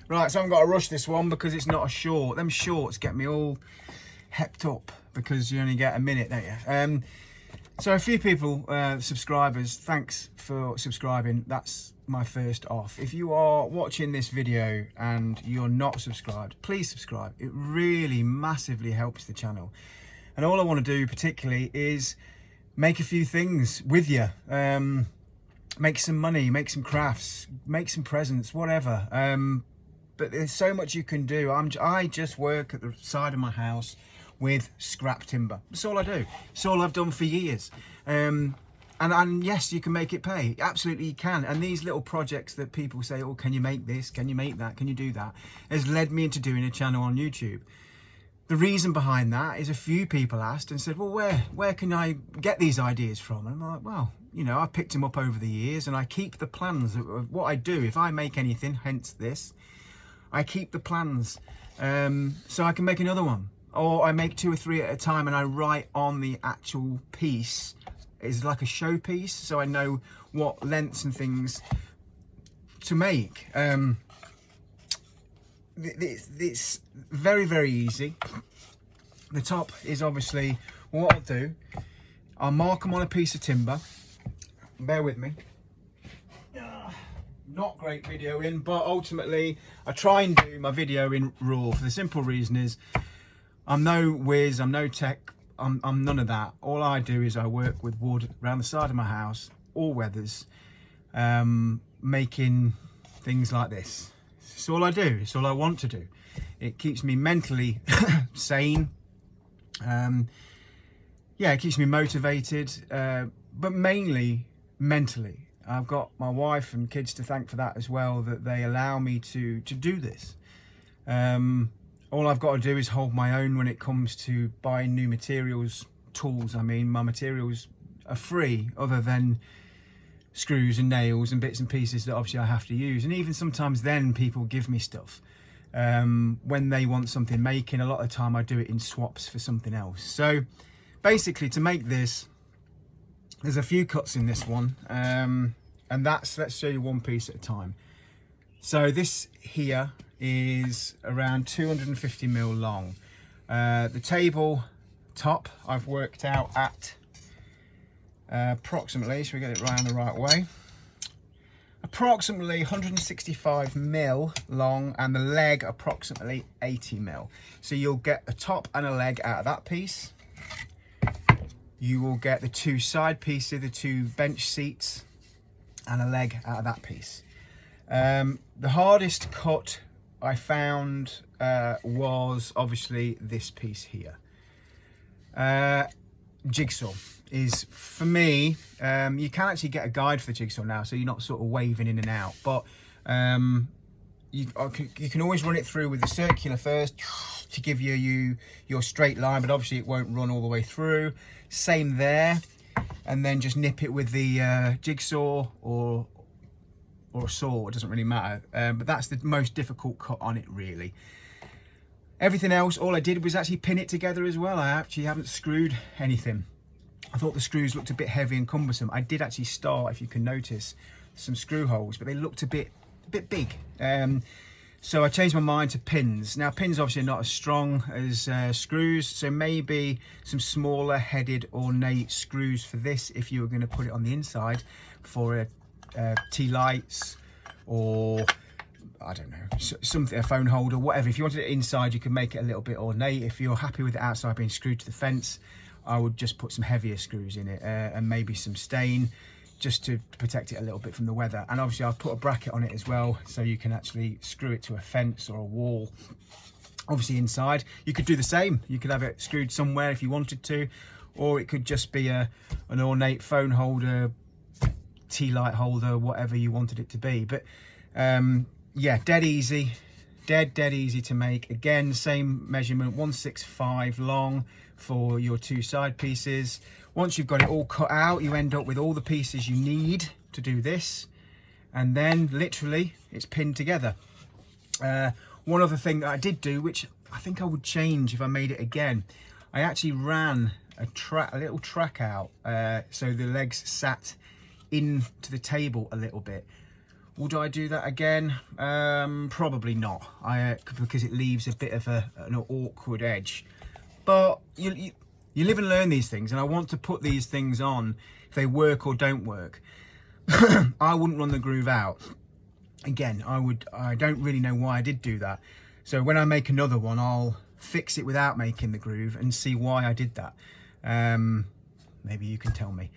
Right, so I haven't got to rush this one because it's not a short. Them shorts get me all hepped up because you only get a minute, don't you? So a few people, subscribers, thanks for subscribing. That's my first off. If you are watching this video and you're not subscribed, please subscribe. It really massively helps the channel. And all I want to do particularly is make a few things with you. Make some money, make some crafts, make some presents, whatever. But there's so much you can do. I just work at the side of my house with scrap timber. That's all I do. It's all I've done for years. And yes, you can make it pay. Absolutely you can. And these little projects that people say, oh, can you make this? Can you make that? Can you do that? Has led me into doing a channel on YouTube. The reason behind that is a few people asked and said, well, where can I get these ideas from? And I'm like, well, you know, I picked them up over the years and I keep the plans of what I do. If I make anything, hence this, I keep the plans so I can make another one. Or I make 2 or 3 at a time and I write on the actual piece. It's like a showpiece, so I know what lengths and things to make. It's very, very easy. The top is obviously, what I'll do, I'll mark them on a piece of timber. Bear with me. Not great videoing, but ultimately I try and do my video in RAW for the simple reason is I'm no whiz, I'm no tech, I'm none of that. All I do is I work with wood around the side of my house, all weathers, making things like this. It's all I do, it's all I want to do. It keeps me mentally sane. Yeah, it keeps me motivated, but mainly mentally. I've got my wife and kids to thank for that as well, that they allow me to do this. All I've got to do is hold my own when it comes to buying new materials, tools. I mean, my materials are free other than screws and nails and bits and pieces that obviously I have to use. And even sometimes then people give me stuff. When they want something making, a lot of the time I do it in swaps for something else. So basically to make this, there's a few cuts in this one. And let's show you one piece at a time. So this here is around 250mm long. The table top I've worked out at approximately, so we get it right on the right way, approximately 165mm long, and the leg approximately 80mm. So you'll get a top and a leg out of that piece. You will get the 2 side pieces, the 2 bench seats, and a leg out of that piece. The hardest cut I found was obviously this piece here. Jigsaw is, for me, you can actually get a guide for the jigsaw now, so you're not sort of waving in and out, but you can always run it through with the circular first to give you your straight line, but obviously it won't run all the way through. Same there, and then just nip it with the jigsaw or a saw, it doesn't really matter, but that's the most difficult cut on it really. Everything else, all I did was actually pin it together as well. I actually haven't screwed anything. I thought the screws looked a bit heavy and cumbersome. I did actually start, if you can notice, some screw holes, but they looked a bit big. So I changed my mind to pins. Now pins obviously are not as strong as screws, so maybe some smaller headed ornate screws for this if you were going to put it on the inside for tea lights, or I don't know, something, a phone holder, whatever. If you wanted it inside, you could make it a little bit ornate. If you're happy with the outside being screwed to the fence, I would just put some heavier screws in it, and maybe some stain, just to protect it a little bit from the weather. And obviously I've put a bracket on it as well, so you can actually screw it to a fence or a wall. Obviously inside, you could do the same. You could have it screwed somewhere if you wanted to, or it could just be an ornate phone holder, tea light holder, whatever you wanted it to be. But yeah, dead easy, dead easy to make. Again, same measurement, 165 long for your 2 side pieces. Once you've got it all cut out, you end up with all the pieces you need to do this, and then literally it's pinned together. One other thing that I did do, which I think I would change if I made it again, I actually ran a little track out, so the legs sat into the table a little bit. Would I do that again? Probably not. Because it leaves a bit of an awkward edge. But you live and learn these things, and I want to put these things on if they work or don't work. I wouldn't run the groove out. Again, I don't really know why I did do that. So when I make another one, I'll fix it without making the groove and see why I did that. Maybe you can tell me.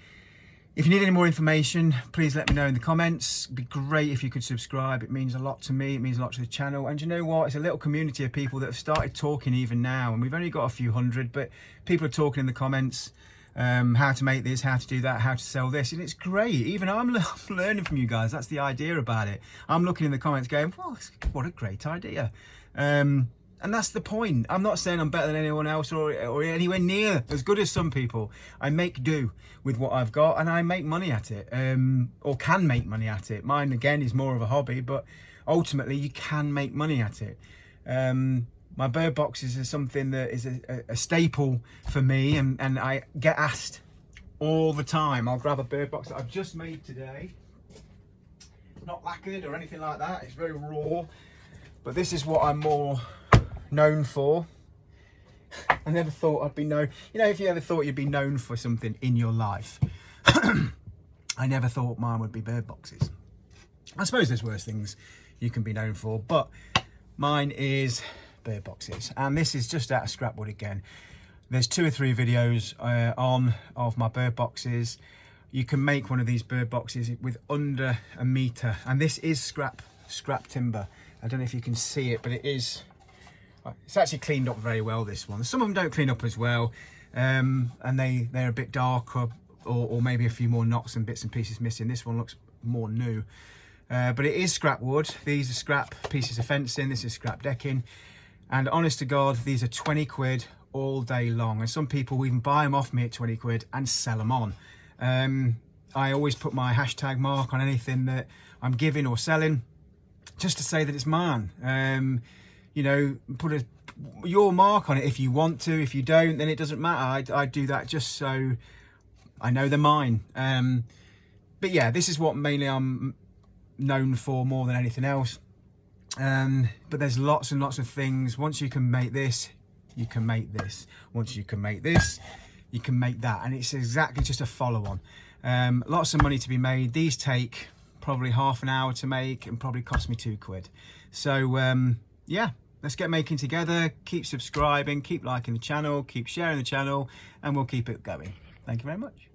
If you need any more information, please let me know in the comments. It'd be great if you could subscribe. It means a lot to me. It means a lot to the channel. And you know what? It's a little community of people that have started talking even now. And we've only got a few hundred, but people are talking in the comments. How to make this, how to do that, how to sell this. And it's great. Even I'm learning from you guys. That's the idea about it. I'm looking in the comments going, well, what a great idea. And that's the point. I'm not saying I'm better than anyone else or anywhere near as good as some people. I make do with what I've got, and I make money at it, or can make money at it. Mine, again, is more of a hobby, but ultimately you can make money at it. My bird boxes is something that is a staple for me, and I get asked all the time. I'll grab a bird box that I've just made today. Not lacquered or anything like that. It's very raw, but this is what I'm more known for. I never thought I'd be known. You know, if you ever thought you'd be known for something in your life, I never thought mine would be bird boxes. I suppose there's worse things you can be known for, but mine is bird boxes. And this is just out of scrap wood again. There's 2 or 3 videos of my bird boxes. You can make one of these bird boxes with under a meter, and this is scrap timber. I don't know if you can see it, but it's actually cleaned up very well, this one. Some of them don't clean up as well, and they're a bit darker, or maybe a few more knots and bits and pieces missing. This one looks more new, but it is scrap wood. These are scrap pieces of fencing. This is scrap decking, and honest to God, these are 20 quid all day long, and some people will even buy them off me at 20 quid and sell them on. I always put my hashtag mark on anything that I'm giving or selling, just to say that it's mine. You know, put your mark on it if you want to. If you don't, then it doesn't matter. I do that just so I know they're mine. But yeah, this is what mainly I'm known for more than anything else. But there's lots and lots of things. Once you can make this, you can make this. Once you can make this, you can make that. And it's exactly just a follow on. Lots of money to be made. These take probably half an hour to make and probably cost me 2 quid. So yeah, let's get making together. Keep subscribing, keep liking the channel, keep sharing the channel, and we'll keep it going. Thank you very much.